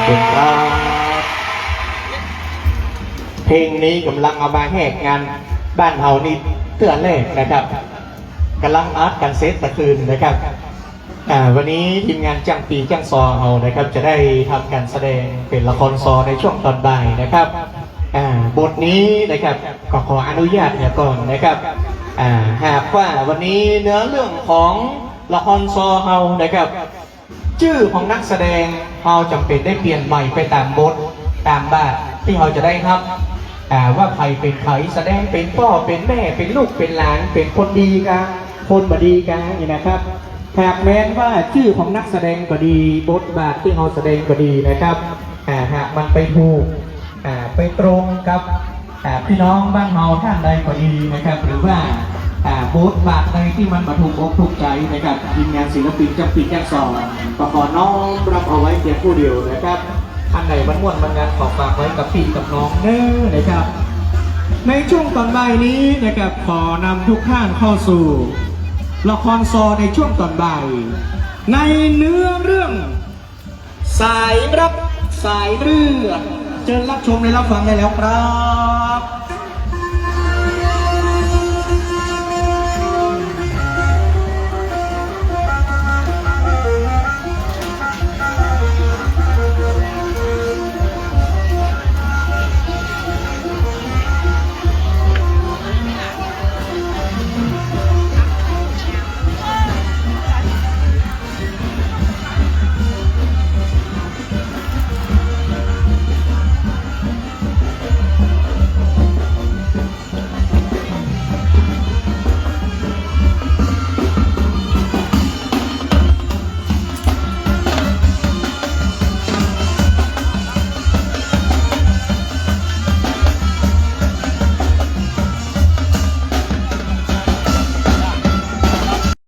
เด็กครับเพลงนี้กำลังเอามาแหกงานบ้านเฮานี่เตือนแรกนะครับกำลังอัดกันเซตตะคืนนะครับวันนี้ทีมงานจ้างปีจ้างซอเฮานะครับจะได้ทำการแสดงเป็นละครซอในช่วงตอนบ่ายนะครับบทนี้นะครับก็ขออนุญาตเนี่ยก่อนนะครับหากว่าวันนี้เนื้อเรื่องของละครซอเฮานะครับชื่อของนักแสดงเราจำเป็นได้เปลี่ยนใหม่ไปตามบทตามบาทที่เราจะได้ครับว่าใครเป็นใครแสดงเป็นพ่อเป็นแม่เป็นลูกเป็นหลานเป็นคนดีกันคนบดีกันนี่นะครับหากแม้นว่าชื่อของนักแสดงก็ดีบทบาทที่เราแสดงก็ดีนะครับหากมันไปถูกไปตรงกับพี่น้องบ้านเราท่านใดก็ดีนะครับหรือว่าบทบาทใดที่มันมาถูกอกถูกใจนะครับทีมงานศิลปินจำปีแจ้งสอนก็ขอน้อมรับเอาไว้เพียงผู้เดียวนะครับท่านใดมันม่วนมันงานขอฝากไว้กับพี่กับน้องเน้อนะครับในช่วงตอนบ่ายนี้นะครับขอนำทุกท่านเข้าสู่ละครซอในช่วงตอนบ่ายในเนื้อเรื่องสายรับสายเลือดเชิญรับชมและรับฟังได้แล้วครับ